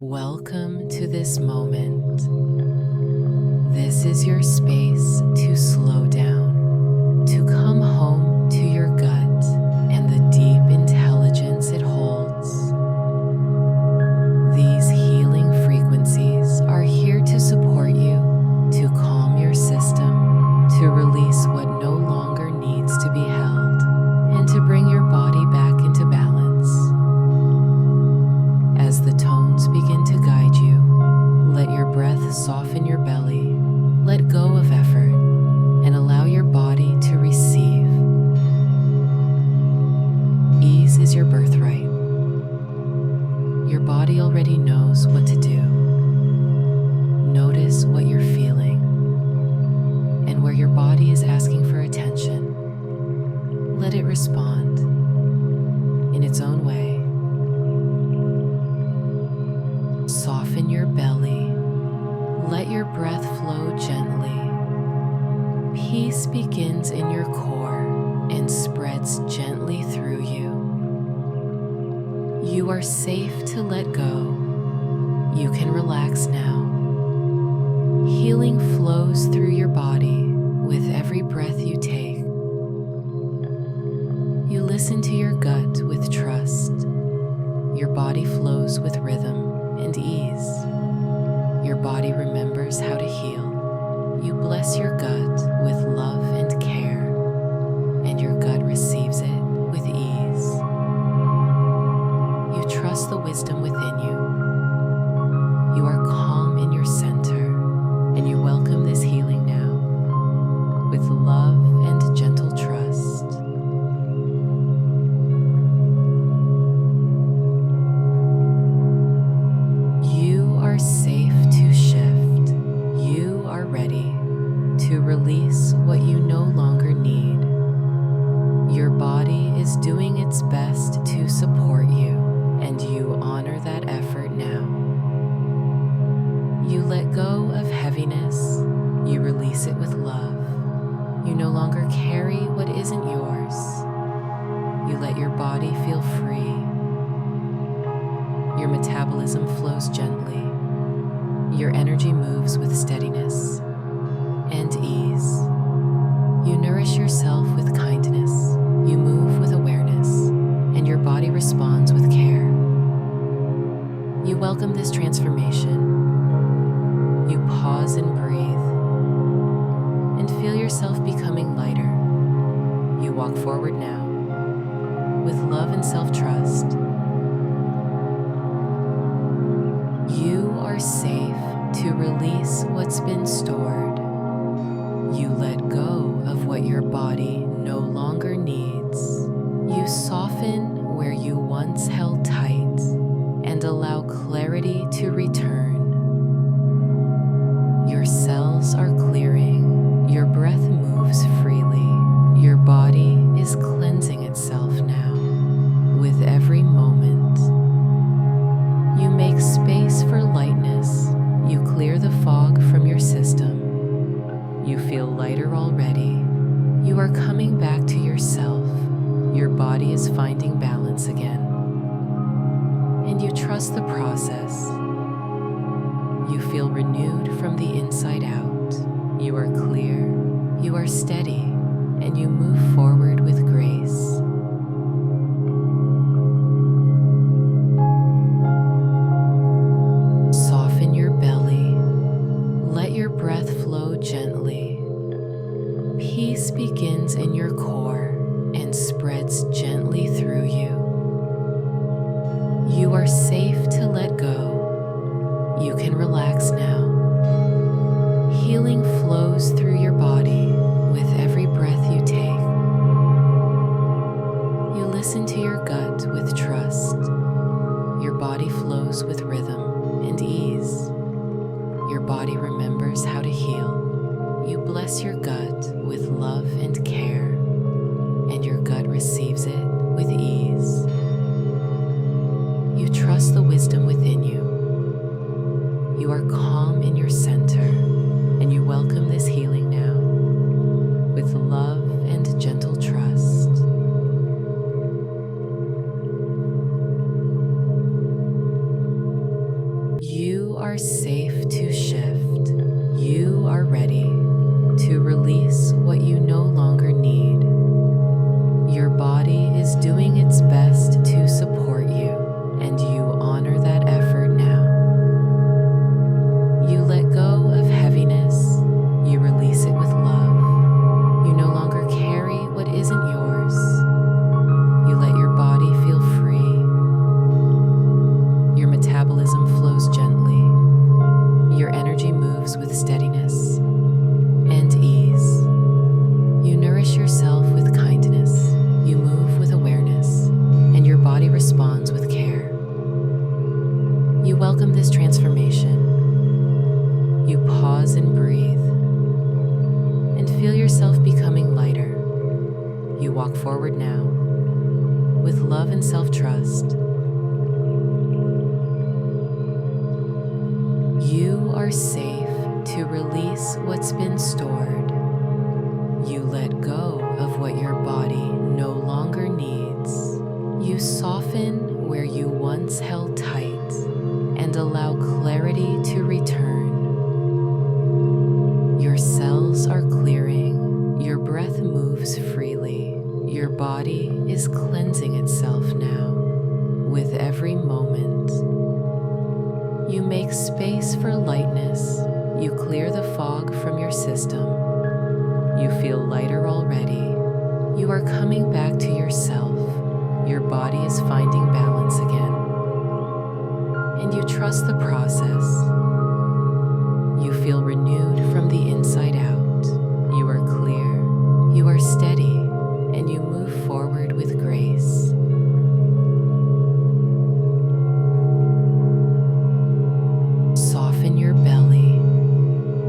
Welcome to this moment. This is your space to slow down, to come home to your gut and the deep intelligence it holds. These healing frequencies are here to support you, to calm your system, to release what no longer needs to be held, and to bring your body back into balance. As the tones begin to guide you, let your breath soften your belly, let go of effort, and allow your body to receive. Ease is your birthright. Your body already knows what to do. Notice what you're feeling, and where your body is asking for attention, let it respond in its own way. Soften your belly. Let your breath flow gently. Peace begins in your core and spreads gently through you. You are safe to let go. You can relax now. Healing flows through your body with every breath you take. You listen to your gut with trust. Your body flows with rhythm and ease. Your body remembers how to heal. You bless your gut with love and care, and your gut receives it with ease. You trust the wisdom within you. You are calm in your center, and you welcome this healing now with love and gentle trust. Safe to shift. You are ready to release what you no longer need. Your body is doing its best to support you, and you honor that effort now. You let go of heaviness. You release it with love. You no longer carry what isn't yours. You let your body feel free. Your metabolism flows gently. Your energy moves with steadiness and ease. You nourish yourself with kindness. You move with awareness, and your body responds with care. You welcome this transformation. You pause and breathe, and feel yourself becoming lighter. You walk forward now with love and self-trust. You are safe to release what's been stored. You let go of what your body no longer needs. You soften where you once held tight and allow clarity to return. Your cells are clearing. Your breath moves freely. Your body is cleansing itself now with every moment. You make space for lightness. You clear the fog from your system. You feel lighter already. You are coming back to yourself. Your body is finding balance again. And you trust the process. You feel renewed from the inside out. You are clear. You are steady. And you move forward with grace. Gently. Peace begins in your core and spreads gently through you. You are safe to let go. You can relax now. Healing flows through your body with every breath you take. You listen to your gut with trust. Your body flows with rhythm and ease. Your body remembers how to heal. You bless your gut with love and care, and your gut receives it with ease. You trust the wisdom within you. You are calm in your center, and you welcome this healing now with love and gentle trust. You are safe to shift. You are ready to release what you no longer need. Your body is doing its best to support you, and you honor that effort now. You let go of heaviness. You release it with love. You no longer carry what isn't yours. You let your body feel free. Your metabolism flows gently. Your energy moves with steadiness and ease. You nourish yourself with kindness. You move with awareness, and your body responds with care. You welcome this transformation. You pause and breathe, and feel yourself becoming lighter. You walk forward now, with love and self-trust. You are safe to release what's been stored. You let go of what your body no longer needs. You soften where you once held tight and allow clarity to return. Your cells are clearing. Your breath moves freely. Your body is cleansing itself now. With every moment, you make space for lightness. You clear the fog from your system. You feel lighter already. You are coming back to yourself. Your body is finding balance again. And you trust the process. You feel renewed from the inside out. You are clear. You are steady. And you move forward with grace. Soften your belly.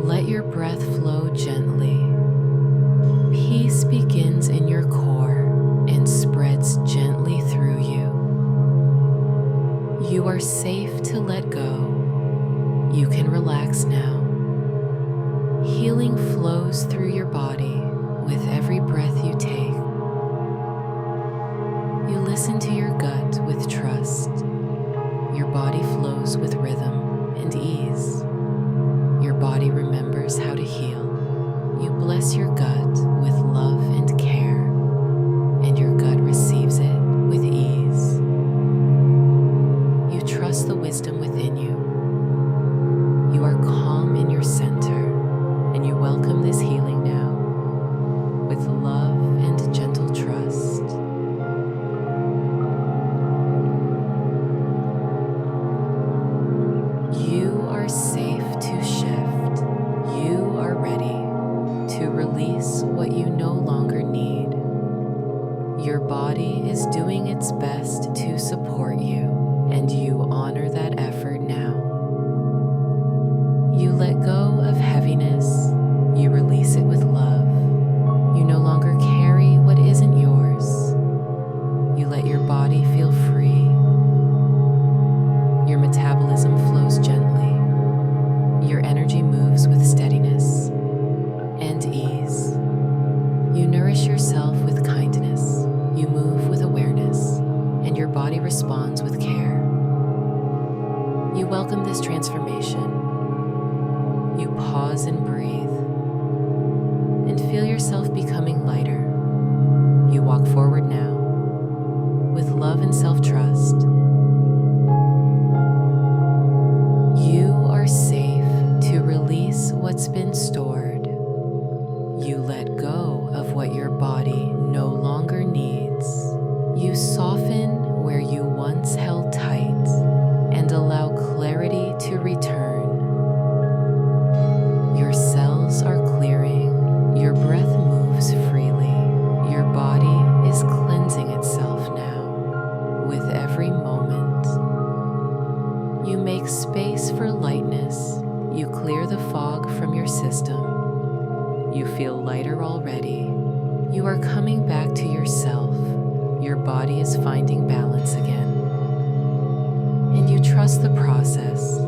Let your breath flow gently. Peace begins in your core and spreads gently through you. You are safe to let go. You can relax now. Healing flows through your body with every breath you take. You listen to your gut with trust. Your body flows with rhythm and ease. Your body remembers how to heal. You bless your gut with love and care, and your gut receives it with ease. You trust the wisdom within you. You are calm in your center, and you welcome this healing now with love and gentle trust. You are safe to shift. You are ready to release what you no longer need. Your body is doing its best to support you, and you honor that effort now. You let go of heaviness. You release it with love. You no longer carry what isn't yours. You let your body feel free. Your metabolism flows gently. Your energy moves with steadiness and ease. You nourish yourself with kindness. You move with awareness, and your body responds with care. You welcome this transformation. You pause and breathe, and feel yourself becoming lighter. You walk forward now, with love and self-trust. You are safe to release what's been stored. You let go of what your body no longer needs. You soften where you once held tight and allow clarity to return. Your cells are clearing. Your breath moves freely. Your body is cleansing itself now. With every moment, you make space for lightness. You clear the fog from your system. You feel lighter already. You are coming back to yourself. Your body is finding balance again. And you trust the process.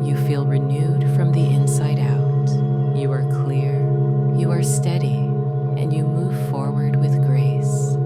You feel renewed from the inside out. You are clear. You are steady. And you move forward with grace.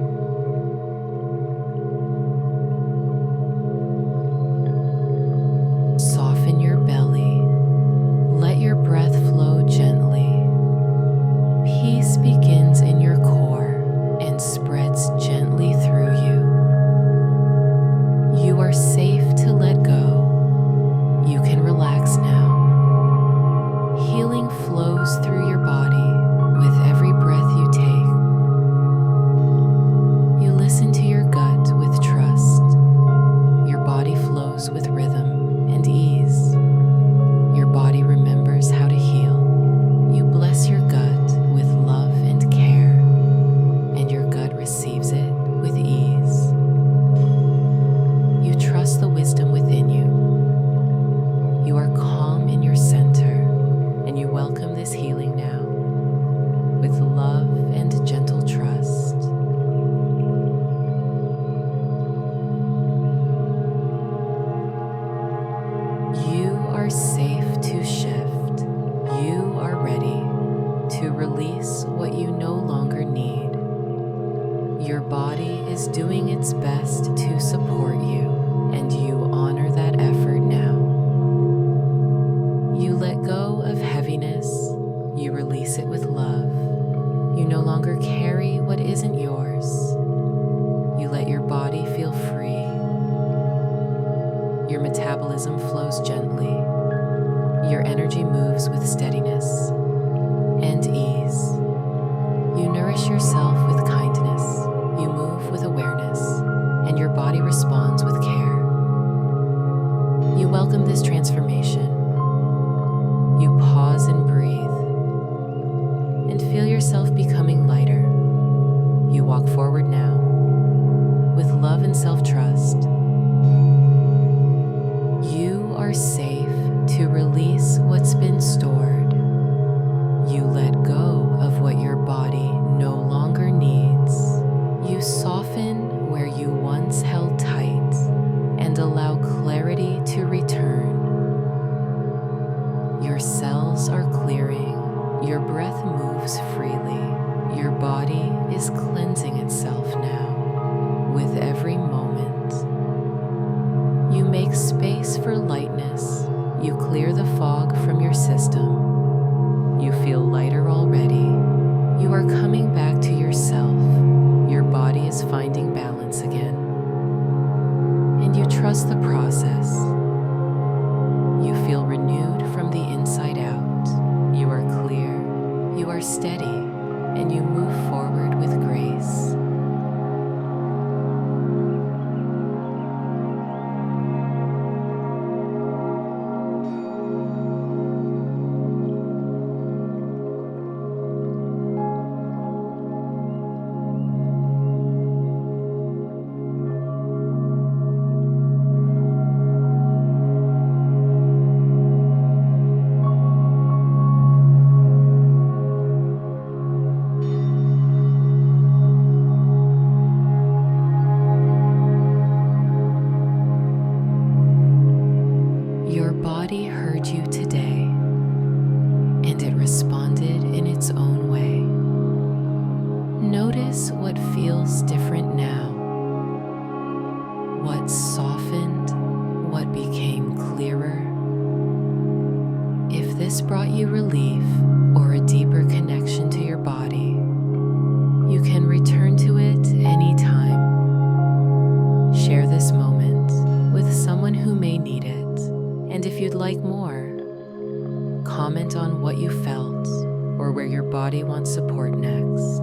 You are safe to shift. You are ready to release what you no longer need. Your body is doing its best to support you, and you honor that effort now. You let go of heaviness. You release it with love. You no longer carry what isn't yours. You let your body feel free. Your metabolism flows gently. Your energy moves with steadiness and ease. You nourish yourself with kindness. You move with awareness, and your body responds with care. You welcome this transformation. You pause and breathe, and feel yourself becoming lighter. You walk forward now with love and self-trust. You are safe to release what's been stored. You let go of what your body no longer needs. You soften where you once held tight and allow clarity to return. Your cells are clearing. Your breath moves freely. Your body is cleansing itself now with every moment. You make space for lightness. You clear the fog from your system. You feel lighter already. You are coming back to yourself. Your body is finding balance again. And you trust the process. You feel renewed from the inside out. You are clear. You are steady. And you move forward with grace. Your body heard you today, and it responded in its own way. Notice what feels different now, what softened, what became clearer. If this brought you relief or a deeper connection to your body, you can return to it anytime. Share this moment with someone who may need it. And if you'd like more, comment on what you felt or where your body wants support next.